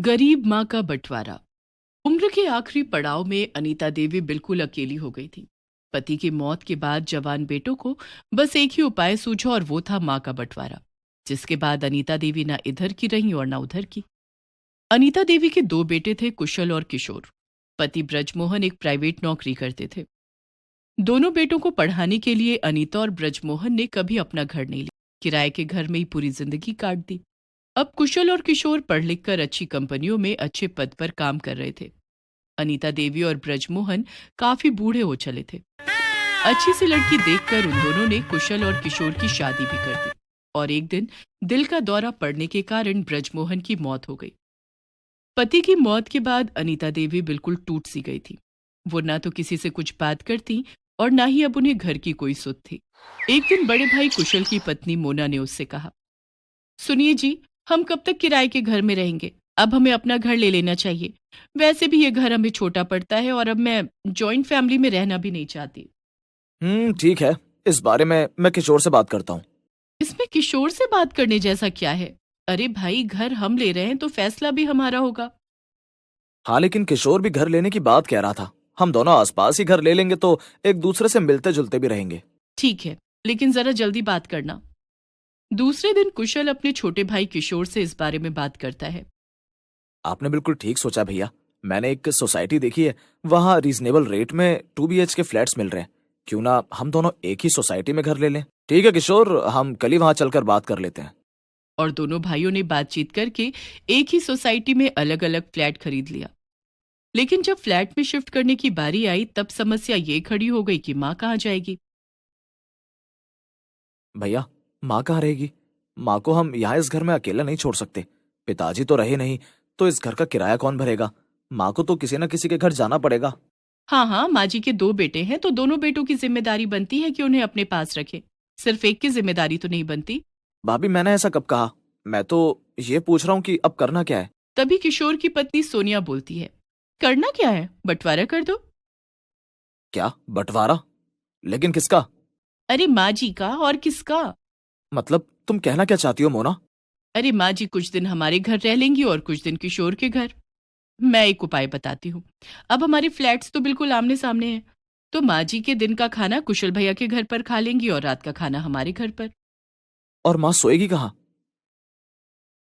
गरीब माँ का बंटवारा। उम्र के आखिरी पड़ाव में अनीता देवी बिल्कुल अकेली हो गई थी। पति की मौत के बाद जवान बेटों को बस एक ही उपाय सूझा और वो था माँ का बंटवारा, जिसके बाद अनीता देवी ना इधर की रही और ना उधर की। अनीता देवी के दो बेटे थे, कुशल और किशोर। पति ब्रजमोहन एक प्राइवेट नौकरी करते थे। दोनों बेटों को पढ़ाने के लिए अनीता और ब्रजमोहन ने कभी अपना घर नहीं लिया, किराए के घर में ही पूरी जिंदगी काट दी। अब कुशल और किशोर पढ़ लिख कर अच्छी कंपनियों में अच्छे पद पर काम कर रहे थे। अनीता देवी और ब्रजमोहन काफी बूढ़े हो चले थे। अच्छी सी लड़की देखकर उन दोनों ने कुशल और किशोर की शादी भी कर दी। और एक दिन दिल का दौरा पड़ने के कारण ब्रजमोहन की मौत हो गई। पति की मौत के बाद अनीता देवी बिल्कुल टूट सी गई थी। वो ना तो किसी से कुछ बात करती और ना ही अब उन्हें घर की कोई सुध थी। एक दिन बड़े भाई कुशल की पत्नी मोना ने उससे कहा, सुनिए जी, हम कब तक किराए के घर में रहेंगे? अब हमें अपना घर ले लेना चाहिए। वैसे भी ये घर हमें छोटा पड़ता है और अब मैं जॉइंट फैमिली में रहना भी नहीं चाहती। ठीक है। इस बारे में मैं किशोर से बात करता हूँ। इसमें किशोर से बात करने जैसा क्या है? अरे भाई, घर हम ले रहे हैं तो फैसला भी हमारा होगा। हाँ, लेकिन किशोर भी घर लेने की बात कह रहा था। हम दोनों आसपास ही घर ले लेंगे तो एक दूसरे से मिलते जुलते भी रहेंगे। ठीक है, लेकिन जरा जल्दी बात करना। दूसरे दिन कुशल अपने छोटे भाई किशोर से इस बारे में बात करता है। आपने बिल्कुल ठीक सोचा भैया। मैंने एक सोसाइटी देखी है, वहाँ रीजनेबल रेट में 2 BH के फ्लैट्स मिल रहे हैं। क्यों ना हम दोनों एक ही सोसाइटी में घर ले लें। ठीक है किशोर, हम कल ही वहाँ चलकर बात कर लेते हैं। और दोनों भाइयों ने बातचीत करके एक ही सोसाइटी में अलग अलग फ्लैट खरीद लिया। लेकिन जब फ्लैट में शिफ्ट करने की बारी आई तब समस्या ये खड़ी हो गई कि माँ कहाँ जाएगी। भैया, माँ कहाँ रहेगी? माँ को हम यहाँ इस घर में अकेला नहीं छोड़ सकते। पिताजी तो रहे नहीं, तो इस घर का किराया कौन भरेगा? माँ को तो किसी न किसी के घर जाना पड़ेगा। हाँ हाँ, माँ जी के दो बेटे हैं तो दोनों बेटों की जिम्मेदारी बनती है कि उन्हें अपने पास रखे। सिर्फ एक की जिम्मेदारी तो नहीं बनती। भाभी, मैंने ऐसा कब कहा? मैं तो ये पूछ रहा हूँ कि अब करना क्या है। तभी किशोर की पत्नी सोनिया बोलती है, करना क्या है, बंटवारा कर दो। क्या बंटवारा? लेकिन किसका? अरे माँ जी का, और किसका? मतलब तुम कहना क्या चाहती हो मोना? अरे माँ जी कुछ दिन हमारे घर रह लेंगी और कुछ दिन किशोर के घर। मैं एक उपाय बताती हूँ। अब हमारे फ्लैट्स तो बिल्कुल आमने सामने हैं, तो माँ जी के दिन का खाना कुशल भैया के घर पर खा लेंगी और रात का खाना हमारे घर पर। और माँ सोएगी कहाँ?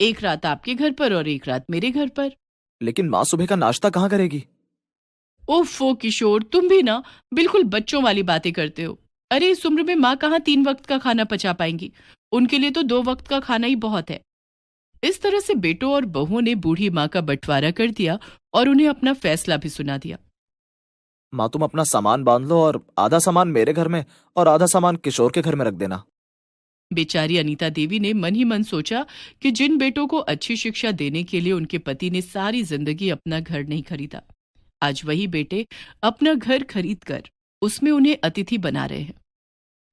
एक रात आपके घर पर और एक रात मेरे घर पर। लेकिन माँ सुबह का नाश्ता कहाँ करेगी? ओफो किशोर, तुम भी ना बिल्कुल बच्चों वाली बातें करते हो। अरे इस उम्र में माँ कहाँ 3 वक्त का खाना पचा पाएंगी? उनके लिए तो 2 वक्त का खाना ही बहुत है। इस तरह से बेटों और बहुओं ने बूढ़ी माँ का बंटवारा कर दिया और उन्हें अपना फैसला भी सुना दिया। माँ, तुम अपना सामान बांध लो और आधा सामान मेरे घर में और आधा सामान किशोर के घर में रख देना। बेचारी अनीता देवी ने मन ही मन सोचा कि जिन बेटों को अच्छी शिक्षा देने के लिए उनके पति ने सारी जिंदगी अपना घर नहीं खरीदा, आज वही बेटे अपना घर खरीद कर उसमें उन्हें अतिथि बना रहे हैं।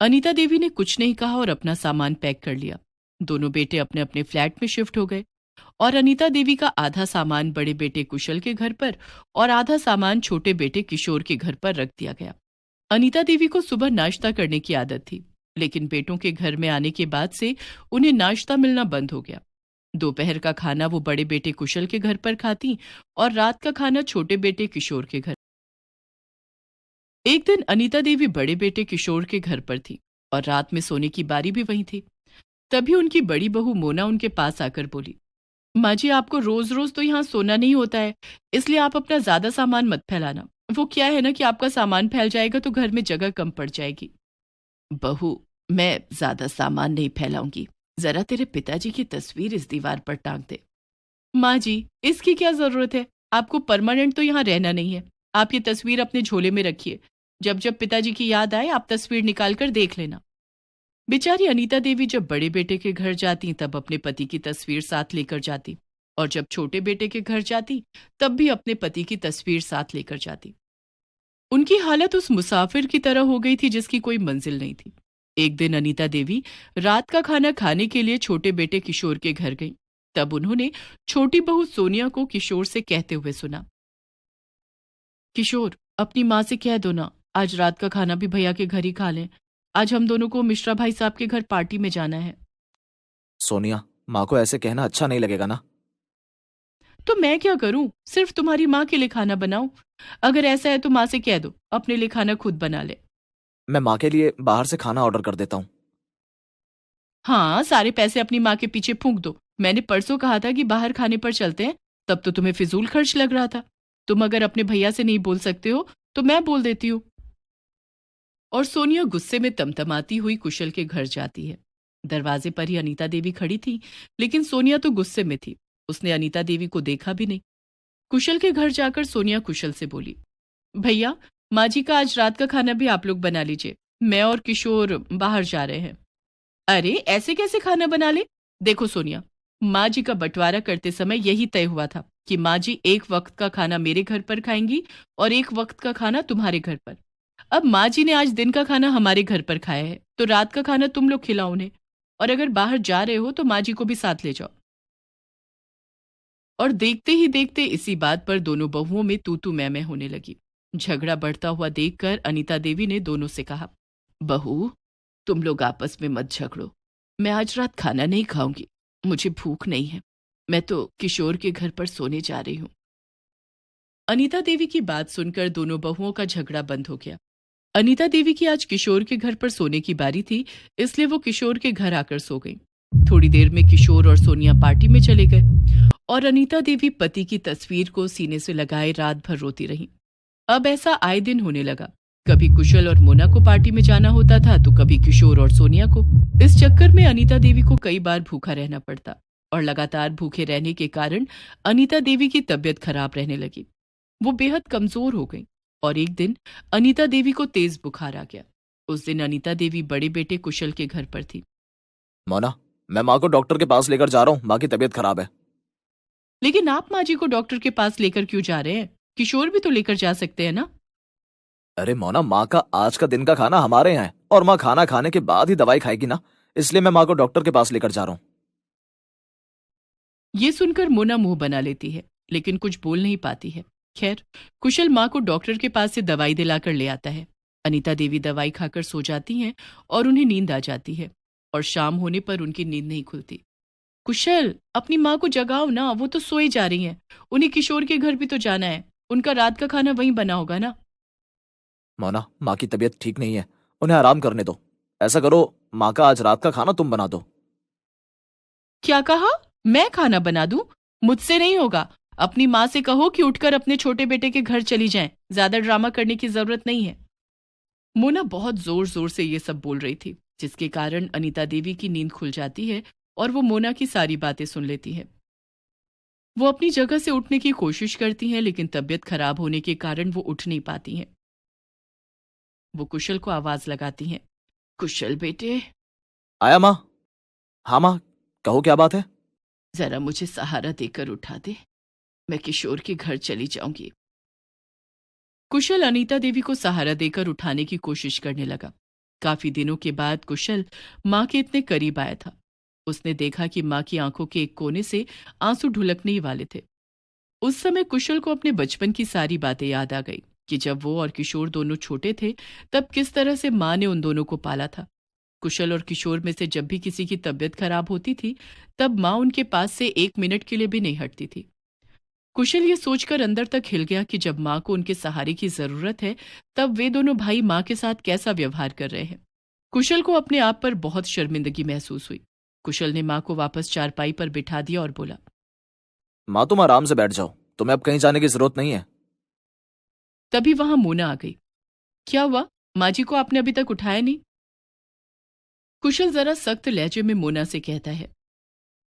अनीता देवी ने कुछ नहीं कहा और अपना सामान पैक कर लिया। दोनों बेटे अपने अपने फ्लैट में शिफ्ट हो गए और अनीता देवी का आधा सामान बड़े बेटे कुशल के घर पर और आधा सामान छोटे बेटे किशोर के घर पर रख दिया गया। अनीता देवी को सुबह नाश्ता करने की आदत थी, लेकिन बेटों के घर में आने के बाद से उन्हें नाश्ता मिलना बंद हो गया। दोपहर का खाना वो बड़े बेटे कुशल के घर पर खाती और रात का खाना छोटे बेटे किशोर के घर। एक दिन अनीता देवी बड़े बेटे किशोर के घर पर थी और रात में सोने की बारी भी वहीं थी। तभी उनकी बड़ी बहू मोना उनके पास आकर बोली, माँ जी, आपको रोज रोज तो यहाँ सोना नहीं होता है, इसलिए आप अपना ज्यादा सामान मत फैलाना। वो क्या है ना कि आपका सामान फैल जाएगा तो घर में जगह कम पड़ जाएगी। बहू, मैं ज्यादा सामान नहीं फैलाऊंगी। जरा तेरे पिताजी की तस्वीर इस दीवार पर टांग दे। माँ जी, इसकी क्या जरूरत है? आपको परमानेंट तो यहाँ रहना नहीं है। आप ये तस्वीर अपने झोले में रखिए। जब जब पिताजी की याद आए आप तस्वीर निकाल कर देख लेना। बेचारी अनीता देवी जब बड़े बेटे के घर जाती तब अपने पति की तस्वीर साथ लेकर जाती, और जब छोटे बेटे के घर जाती तब भी अपने पति की तस्वीर साथ लेकर जाती। उनकी हालत उस मुसाफिर की तरह हो गई थी जिसकी कोई मंजिल नहीं थी। एक दिन अनीता देवी रात का खाना खाने के लिए छोटे बेटे किशोर के घर गईं। तब उन्होंने छोटी बहू सोनिया को किशोर से कहते हुए सुना, किशोर, अपनी माँ से कह दो ना, आज रात का खाना भी भैया के घर ही खा लें। आज हम दोनों को मिश्रा भाई साहब के घर पार्टी में जाना है। सोनिया, माँ को ऐसे कहना अच्छा नहीं लगेगा ना? तो मैं क्या करूं? सिर्फ तुम्हारी माँ के लिए खाना बनाऊं? अगर ऐसा है तो माँ से कह दो अपने लिए खाना खुद बना ले। मैं माँ के लिए बाहर से खाना ऑर्डर कर देता हूँ। हाँ, सारे पैसे अपनी माँ के पीछे फूंक दो। मैंने परसों कहा था कि बाहर खाने पर चलते हैं, तब तो तुम्हें फिजूल खर्च लग रहा था। तुम अगर अपने भैया से नहीं बोल सकते हो तो मैं बोल देती हूँ। और सोनिया गुस्से में तमतमाती हुई कुशल के घर जाती है। दरवाजे पर ही अनीता देवी खड़ी थी, लेकिन सोनिया तो गुस्से में थी। उसने अनीता देवी को देखा भी नहीं। कुशल के घर जाकर सोनिया कुशल से बोली, भैया, माँ जी का आज रात का खाना भी आप लोग बना लीजिए। मैं और किशोर बाहर जा रहे हैं। अरे, ऐसे कैसे खाना बना ले? देखो सोनिया, माँ जी का बंटवारा करते समय यही तय हुआ था कि माँ जी एक वक्त का खाना मेरे घर पर खाएंगी और एक वक्त का खाना तुम्हारे घर पर। अब माँ जी ने आज दिन का खाना हमारे घर पर खाया है, तो रात का खाना तुम लोग खिलाओ उन्हें। और अगर बाहर जा रहे हो तो माँ जी को भी साथ ले जाओ। और देखते ही देखते इसी बात पर दोनों बहुओं में तू तू मैं होने लगी। झगड़ा बढ़ता हुआ देखकर अनीता देवी ने दोनों से कहा, बहू, तुम लोग आपस में मत झगड़ो। मैं आज रात खाना नहीं खाऊंगी। मुझे भूख नहीं है। मैं तो किशोर के घर पर सोने जा रही हूँ। अनीता देवी की बात सुनकर दोनों बहुओं का झगड़ा बंद हो गया। अनीता देवी की आज किशोर के घर पर सोने की बारी थी, इसलिए वो किशोर के घर आकर सो गई। थोड़ी देर में किशोर और सोनिया पार्टी में चले गए और अनीता देवी पति की तस्वीर को सीने से लगाए रात भर रोती रही। अब ऐसा आए दिन होने लगा। कभी कुशल और मोना को पार्टी में जाना होता था तो कभी किशोर और सोनिया को। इस चक्कर में अनीता देवी को कई बार भूखा रहना पड़ता और लगातार भूखे रहने के कारण अनीता देवी की तबीयत खराब रहने लगी। वो बेहद कमजोर हो गई और एक दिन अनीता देवी को तेज बुखार आ गया। उस दिन अनीता देवी बड़े बेटे कुशल के घर पर थी। मोना, मैं माँ को डॉक्टर के पास लेकर जा रहा हूँ, माँ की तबीयत खराब है। लेकिन आप माँ जी को डॉक्टर के पास लेकर क्यों जा रहे हैं? किशोर भी तो लेकर जा सकते हैं ना। अरे मोना, माँ का आज का दिन का खाना हमारे यहाँ है और माँ खाना खाने के बाद ही दवाई खाएगी ना, इसलिए मैं माँ को डॉक्टर के पास लेकर जा रहा हूँ। ये सुनकर मोना मुंह बना लेती है, लेकिन कुछ बोल नहीं पाती है। खैर, कुशल माँ को डॉक्टर के पास से दवाई दिलाकर ले आता है। अनीता देवी दवाई खाकर सो जाती हैं और उन्हें नींद आ जाती है और शाम होने पर उनकी नींद नहीं खुलती। कुशल, अपनी माँ को जगाओ ना, वो तो सोई जा रही हैं। उन्हें किशोर के घर भी तो जाना है। उनका रात का खाना वहीं बना होगा ना। मोना, माँ की तबीयत ठीक नहीं है, उन्हें आराम करने दो। ऐसा करो, माँ का आज रात का खाना तुम बना दो। क्या कहा? मैं खाना बना दूं? मुझसे नहीं होगा। अपनी माँ से कहो कि उठकर अपने छोटे बेटे के घर चली जाएं। ज्यादा ड्रामा करने की जरूरत नहीं है। मोना बहुत जोर जोर से ये सब बोल रही थी, जिसके कारण अनीता देवी की नींद खुल जाती है और वो मोना की सारी बातें सुन लेती है। वो अपनी जगह से उठने की कोशिश करती हैं, लेकिन तबीयत खराब होने के कारण वो उठ नहीं पाती हैं। वो कुशल को आवाज लगाती हैं, कुशल बेटे, आया माँ? हाँ माँ, कहो क्या बात है? जरा मुझे सहारा देकर उठा दे। मैं किशोर के घर चली जाऊंगी। कुशल अनीता देवी को सहारा देकर उठाने की कोशिश करने लगा। काफी दिनों के बाद कुशल माँ के इतने करीब आया था। उसने देखा कि माँ की आंखों के एक कोने से आंसू ढुलकने ही वाले थे। उस समय कुशल को अपने बचपन की सारी बातें याद आ गई कि जब वो और किशोर दोनों छोटे थे, तब किस तरह से माँ ने उन दोनों को पाला था। कुशल और किशोर में से जब भी किसी की तबीयत खराब होती थी, तब माँ उनके पास से एक मिनट के लिए भी नहीं हटती थी। कुशल ये सोचकर अंदर तक हिल गया कि जब माँ को उनके सहारे की जरूरत है, तब वे दोनों भाई माँ के साथ कैसा व्यवहार कर रहे हैं। कुशल को अपने आप पर बहुत शर्मिंदगी महसूस हुई। कुशल ने माँ को वापस चारपाई पर बिठा दिया और बोला, माँ तुम आराम से बैठ जाओ, तुम्हें अब कहीं जाने की जरूरत नहीं है। तभी वहां मोना आ गई। क्या हुआ? माँ जी को आपने अभी तक उठाया नहीं? कुशल जरा सख्त लहजे में मोना से कहता है।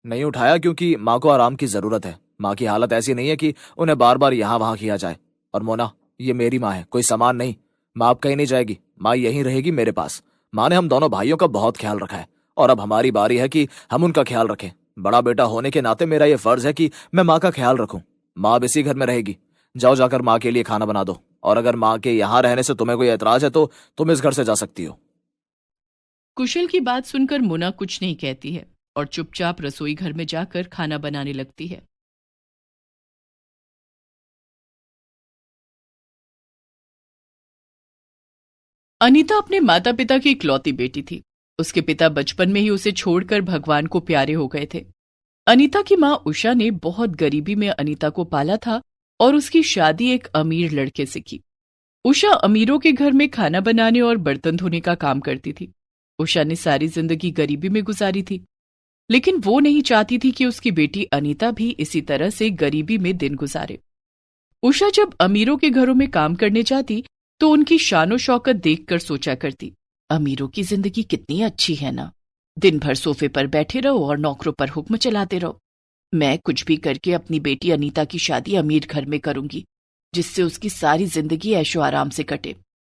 नहीं उठाया क्योंकि माँ को आराम की जरूरत है। माँ की हालत ऐसी नहीं है कि उन्हें बार बार यहाँ वहां किया जाए। और मोना, ये मेरी माँ है, कोई सामान नहीं। माँ अब कहीं नहीं जाएगी, माँ यहीं रहेगी मेरे पास। माँ ने हम दोनों भाइयों का बहुत ख्याल रखा है और अब हमारी बारी है कि हम उनका ख्याल रखें। बड़ा बेटा होने के नाते मेरा ये फर्ज है कि मैं माँ का ख्याल रखूं। माँ अब इसी घर में रहेगी। जाओ जाकर माँ के लिए खाना बना दो, और अगर माँ के यहाँ रहने से तुम्हें कोई एतराज है तो तुम इस घर से जा सकती हो। कुशल की बात सुनकर मोना कुछ नहीं कहती है और चुपचाप रसोई घर में जाकर खाना बनाने लगती है। अनीता अपने माता पिता की इकलौती बेटी थी। उसके पिता बचपन में ही उसे छोड़कर भगवान को प्यारे हो गए थे। अनीता की माँ उषा ने बहुत गरीबी में अनीता को पाला था और उसकी शादी एक अमीर लड़के से की। उषा अमीरों के घर में खाना बनाने और बर्तन धोने का काम करती थी। उषा ने सारी जिंदगी गरीबी में गुजारी थी, लेकिन वो नहीं चाहती थी कि उसकी बेटी अनीता भी इसी तरह से गरीबी में दिन गुजारे। उषा जब अमीरों के घरों में काम करने जाती तो उनकी शानो शौकत देखकर सोचा करती, अमीरों की जिंदगी कितनी अच्छी है ना, दिन भर सोफे पर बैठे रहो और नौकरों पर हुक्म चलाते रहो। मैं कुछ भी करके अपनी बेटी अनीता की शादी अमीर घर में करूंगी, जिससे उसकी सारी जिंदगी ऐशो आराम से कटे।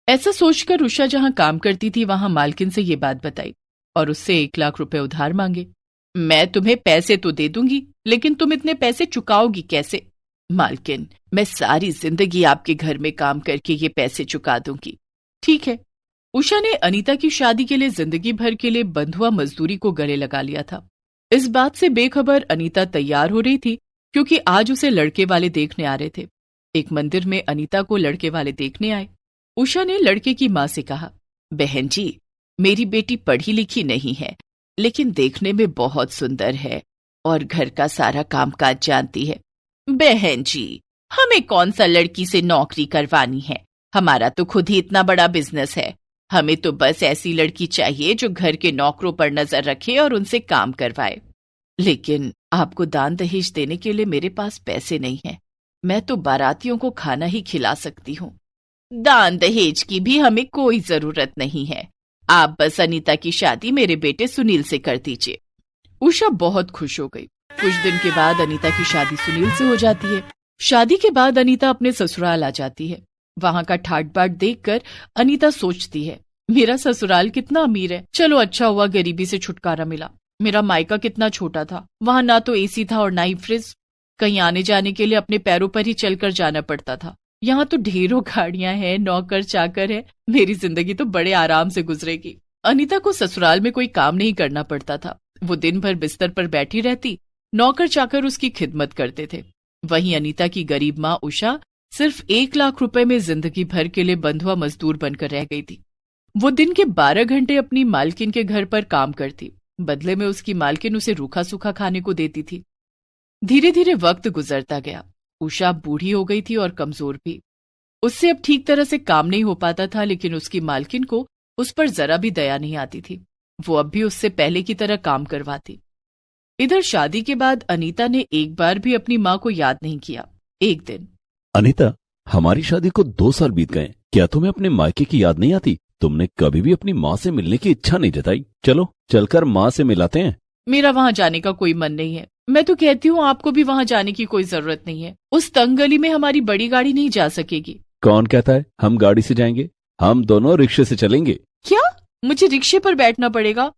ऐसा सोचकर उषा जहां काम करती थी वहां मालकिन से ये बात बताई और उससे 1 लाख रुपए उधार मांगे। मैं तुम्हें पैसे तो दे दूंगी, लेकिन तुम इतने पैसे चुकाओगी कैसे? मालकिन, मैं सारी जिंदगी आपके घर में काम करके ये पैसे चुका दूंगी। ठीक है। उषा ने अनीता की शादी के लिए जिंदगी भर के लिए बंधुआ मजदूरी को गले लगा लिया था। इस बात से बेखबर अनीता तैयार हो रही थी क्योंकि आज उसे लड़के वाले देखने आ रहे थे। एक मंदिर में अनीता को लड़के वाले देखने आए। उषा ने लड़के की माँ से कहा, बहन जी, मेरी बेटी पढ़ी लिखी नहीं है, लेकिन देखने में बहुत सुंदर है और घर का सारा कामकाज जानती है। बहन जी, हमें कौन सा लड़की से नौकरी करवानी है, हमारा तो खुद ही इतना बड़ा बिजनेस है। हमें तो बस ऐसी लड़की चाहिए जो घर के नौकरों पर नजर रखे और उनसे काम करवाए। लेकिन आपको दान दहेज देने के लिए मेरे पास पैसे नहीं हैं। मैं तो बारातियों को खाना ही खिला सकती हूँ। दान दहेज की भी हमें कोई जरूरत नहीं है, आप बस अनीता की शादी मेरे बेटे सुनील से कर दीजिए। उषा बहुत खुश हो गई। कुछ दिन के बाद अनीता की शादी सुनील से हो जाती है। शादी के बाद अनीता अपने ससुराल आ जाती है। वहां का ठाट बाट देखकर अनीता सोचती है, मेरा ससुराल कितना अमीर है, चलो अच्छा हुआ गरीबी से छुटकारा मिला। मेरा मायका कितना छोटा था, वहां ना तो एसी था और ना ही फ्रिज, कहीं आने जाने के लिए अपने पैरों पर ही चलकर जाना पड़ता था। यहाँ तो ढेरों गाड़ियां हैं, नौकर चाकर है, मेरी जिंदगी तो बड़े आराम से गुजरेगी। अनीता को ससुराल में कोई काम नहीं करना पड़ता था। वो दिन भर बिस्तर पर बैठी रहती, नौकर चाकर उसकी खिदमत करते थे। वहीं अनीता की गरीब माँ उषा सिर्फ 1 लाख रुपए में जिंदगी भर के लिए बंधुआ मजदूर बनकर रह गई थी। वो दिन के 12 घंटे अपनी मालकिन के घर पर काम करती, बदले में उसकी मालकिन उसे रूखा सूखा खाने को देती थी। धीरे धीरे वक्त गुजरता गया। उषा बूढ़ी हो गई थी और कमजोर भी। उससे अब ठीक तरह से काम नहीं हो पाता था, लेकिन उसकी मालकिन को उस पर जरा भी दया नहीं आती थी। वो अब भी उससे पहले की तरह काम करवाती। इधर शादी के बाद अनीता ने एक बार भी अपनी माँ को याद नहीं किया। एक दिन, अनीता, हमारी शादी को 2 साल बीत गए, क्या तुम्हें अपने मायके की याद नहीं आती? तुमने कभी भी अपनी माँ से मिलने की इच्छा नहीं जताई। चलो चलकर माँ से मिलाते हैं। मेरा वहां जाने का कोई मन नहीं है। मैं तो कहती हूँ आपको भी वहां जाने की कोई जरूरत नहीं है। उस तंग गली में हमारी बड़ी गाड़ी नहीं जा सकेगी। कौन कहता है हम गाड़ी से जाएंगे? हम दोनों रिक्शे से चलेंगे। क्या? मुझे रिक्शे पर बैठना पड़ेगा?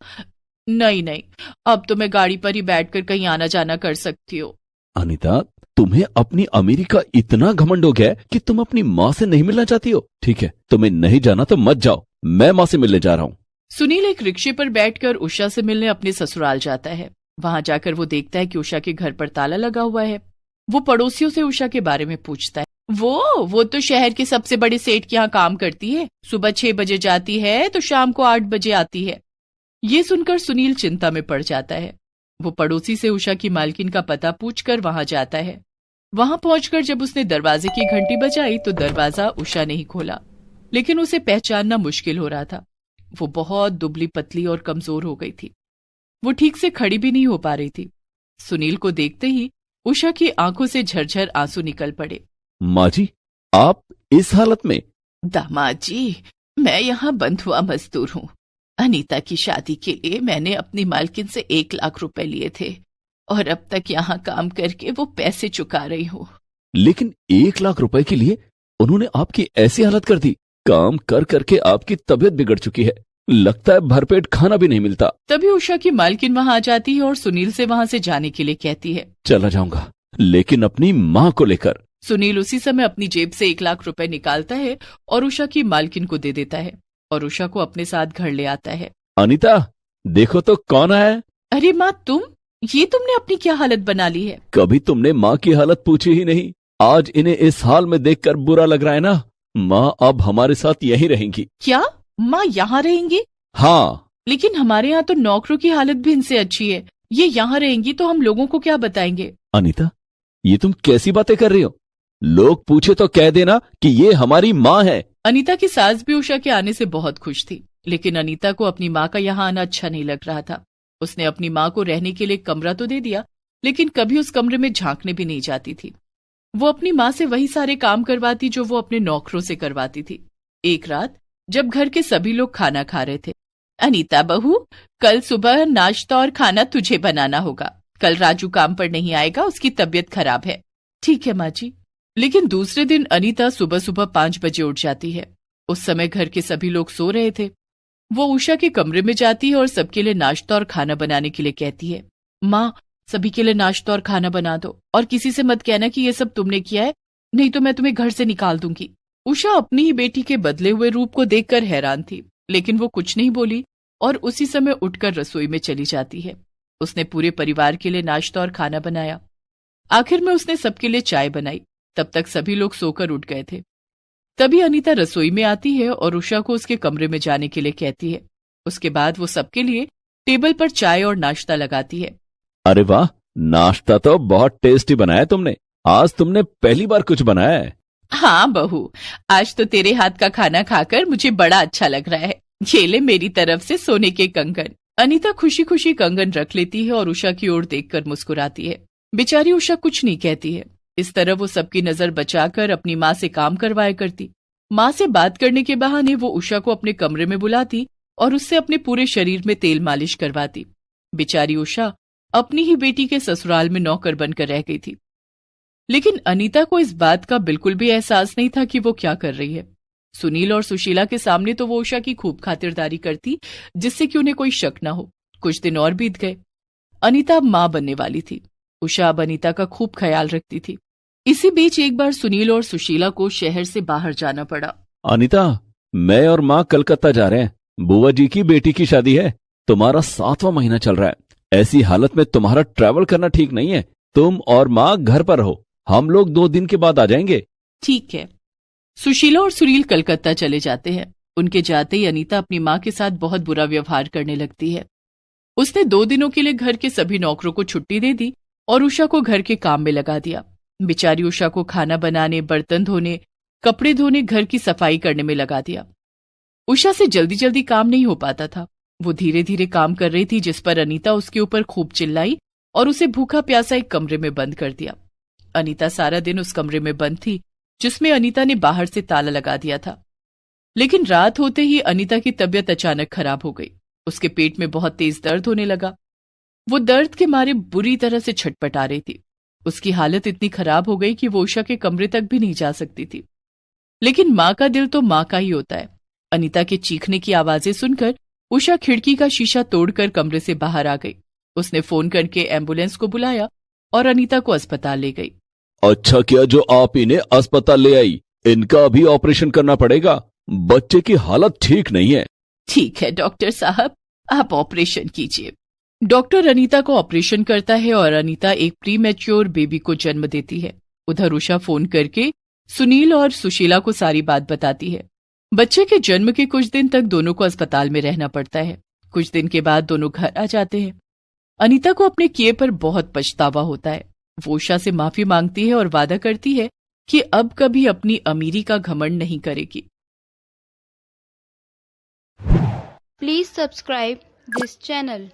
नहीं नहीं, अब तो मैं गाड़ी पर ही बैठकर कहीं आना जाना कर सकती हूँ। अनीता, तुम्हें अपनी अमीरी का इतना घमंड हो गया है कि तुम अपनी माँ से नहीं मिलना चाहती हो? ठीक है, तुम्हें नहीं जाना तो मत जाओ, मैं माँ से मिलने जा रहा हूँ। सुनील एक रिक्शे पर बैठकर उषा से मिलने अपने ससुराल जाता है। वहां जाकर वो देखता है कि उषा के घर पर ताला लगा हुआ है। वो पड़ोसियों से उषा के बारे में पूछता है। वो तो शहर के सबसे बड़े सेठ के यहाँ काम करती है। सुबह 6 बजे जाती है तो शाम को 8 बजे आती है। ये सुनकर सुनील चिंता में पड़ जाता है। वो पड़ोसी से उषा की मालकिन का पता पूछकर वहां जाता है। वहां पहुंचकर जब उसने दरवाजे की घंटी बजाई तो दरवाजा उषा ने ही खोला, लेकिन उसे पहचानना मुश्किल हो रहा था। वो बहुत दुबली पतली और कमजोर हो गई थी। वो ठीक से खड़ी भी नहीं हो पा रही थी। सुनील को देखते ही उषा की आंखों से झरझर आंसू निकल पड़े। माँ जी, आप इस हालत में? दामाद जी, मैं यहाँ बंधुआ मजदूर हूँ। अनीता की शादी के लिए मैंने अपनी मालकिन से 1 लाख रुपए लिए थे और अब तक यहाँ काम करके वो पैसे चुका रही हूँ। लेकिन 1 लाख रुपए के लिए उन्होंने आपकी ऐसी हालत कर दी? काम कर करके आपकी तबीयत बिगड़ चुकी है, लगता है भरपेट खाना भी नहीं मिलता। तभी उषा की मालकिन वहां आ जाती है और सुनील से वहां से जाने के लिए कहती है। चला जाऊंगा, लेकिन अपनी माँ को लेकर। सुनील उसी समय अपनी जेब से 1 लाख रुपए निकालता है और उषा की मालकिन को दे देता है और उषा को अपने साथ घर ले आता है। अनीता, देखो तो कौन आया। अरे माँ, तुमने अपनी क्या हालत बना ली है? कभी तुमने माँ की हालत पूछी ही नहीं। आज इन्हें इस हाल में देखकर बुरा लग रहा है ना? माँ अब हमारे साथ यहीं रहेंगी। क्या माँ यहाँ रहेंगी? हाँ। लेकिन हमारे यहाँ तो नौकरों की हालत भी इनसे अच्छी है। ये यहाँ रहेंगी तो हम लोगों को क्या बताएंगे? अनीता, ये तुम कैसी बातें कर रही हो? लोग पूछे तो कह देना कि ये हमारी माँ है। अनीता की सास भी उषा के आने से बहुत खुश थी, लेकिन अनीता को अपनी माँ का यहाँ आना अच्छा नहीं लग रहा था। उसने अपनी माँ को रहने के लिए कमरा तो दे दिया, लेकिन कभी उस कमरे में झांकने भी नहीं जाती थी। वो अपनी माँ से वही सारे काम करवाती जो वो अपने नौकरों से करवाती थी। एक रात जब घर के सभी लोग खाना खा रहे थे, अनीता बहू, कल सुबह नाश्ता और खाना तुझे बनाना होगा। कल राजू काम पर नहीं आएगा, उसकी तबीयत खराब है। ठीक है माँ जी। लेकिन दूसरे दिन अनीता सुबह सुबह 5 बजे उठ जाती है। उस समय घर के सभी लोग सो रहे थे। वो उषा के कमरे में जाती है और सबके लिए नाश्ता और खाना बनाने के लिए कहती है। माँ, सभी के लिए नाश्ता और खाना बना दो, और किसी से मत कहना कि ये सब तुमने किया है, नहीं तो मैं तुम्हें घर से निकाल दूंगी। उषा अपनी ही बेटी के बदले हुए रूप को देखकर हैरान थी, लेकिन वो कुछ नहीं बोली और उसी समय उठकर रसोई में चली जाती है। उसने पूरे परिवार के लिए नाश्ता और खाना बनाया। आखिर में उसने सबके लिए चाय बनाई। तब तक सभी लोग सोकर उठ गए थे। तभी अनीता रसोई में आती है और उषा को उसके कमरे में जाने के लिए कहती है। उसके बाद वो सबके लिए टेबल पर चाय और नाश्ता लगाती है। अरे वाह, नाश्ता तो बहुत टेस्टी बनाया तुमने। आज तुमने पहली बार कुछ बनाया है। हाँ बहू, आज तो तेरे हाथ का खाना खाकर मुझे बड़ा अच्छा लग रहा है। ये ले मेरी तरफ से सोने के कंगन। अनीता खुशी खुशी कंगन रख लेती है और उषा की ओर देखकर मुस्कुराती है। बेचारी उषा कुछ नहीं कहती है। इस तरह वो सबकी नजर बचाकर अपनी माँ से काम करवाया करती। माँ से बात करने के बहाने वो उषा को अपने कमरे में बुलाती और उससे अपने पूरे शरीर में तेल मालिश करवाती। बेचारी उषा अपनी ही बेटी के ससुराल में नौकर बनकर रह गई थी। लेकिन अनीता को इस बात का बिल्कुल भी एहसास नहीं था कि वो क्या कर रही है। सुनील और सुशीला के सामने तो वो उषा की खूब खातिरदारी करती, जिससे कि उन्हें कोई शक ना हो। कुछ दिन और बीत गए। अनीता अब माँ बनने वाली थी। उषा अब अनीता का खूब ख्याल रखती थी। इसी बीच एक बार सुनील और सुशीला को शहर से बाहर जाना पड़ा। अनीता, मैं और माँ कलकत्ता जा रहे हैं। बुआ जी की बेटी की शादी है। तुम्हारा 7वां महीना चल रहा है। ऐसी हालत में तुम्हारा ट्रैवल करना ठीक नहीं है। तुम और माँ घर पर रहो, हम लोग 2 दिन के बाद आ जाएंगे। ठीक है। सुशीला और सुनील कलकत्ता चले जाते हैं। उनके जाते ही अनीता अपनी माँ के साथ बहुत बुरा व्यवहार करने लगती है। उसने 2 दिनों के लिए घर के सभी नौकरों को छुट्टी दे दी और उषा को घर के काम में लगा दिया। बेचारी उषा को खाना बनाने, बर्तन धोने, कपड़े धोने, घर की सफाई करने में लगा दिया। उषा से जल्दी जल्दी काम नहीं हो पाता था। वो धीरे धीरे काम कर रही थी, जिस पर अनीता उसके ऊपर खूब चिल्लाई और उसे भूखा प्यासा एक कमरे में बंद कर दिया। अनीता सारा दिन उस कमरे में बंद थी, जिसमें अनीता ने बाहर से ताला लगा दिया था। लेकिन रात होते ही अनीता की तबीयत अचानक खराब हो गई। उसके पेट में बहुत तेज दर्द होने लगा। वो दर्द के मारे बुरी तरह से छटपटा रही थी। उसकी हालत इतनी खराब हो गई कि वो उषा के कमरे तक भी नहीं जा सकती थी। लेकिन माँ का दिल तो माँ का ही होता है। अनीता के चीखने की आवाजें सुनकर उषा खिड़की का शीशा तोड़कर कमरे से बाहर आ गई। उसने फोन करके एम्बुलेंस को बुलाया और अनीता को अस्पताल ले गई। अच्छा किया जो आप इन्हें अस्पताल ले आई। इनका अभी ऑपरेशन करना पड़ेगा। बच्चे की हालत ठीक नहीं है। ठीक है डॉक्टर साहब, आप ऑपरेशन कीजिए। डॉक्टर अनीता को ऑपरेशन करता है और अनीता एक प्री मैच्योर बेबी को जन्म देती है। उधर उषा फोन करके सुनील और सुशीला को सारी बात बताती है। बच्चे के जन्म के कुछ दिन तक दोनों को अस्पताल में रहना पड़ता है। कुछ दिन के बाद दोनों घर आ जाते हैं। अनीता को अपने किए पर बहुत पछतावा होता है। वो उषा से माफी मांगती है और वादा करती है कि अब कभी अपनी अमीरी का घमंड नहीं करेगी। Please subscribe this channel.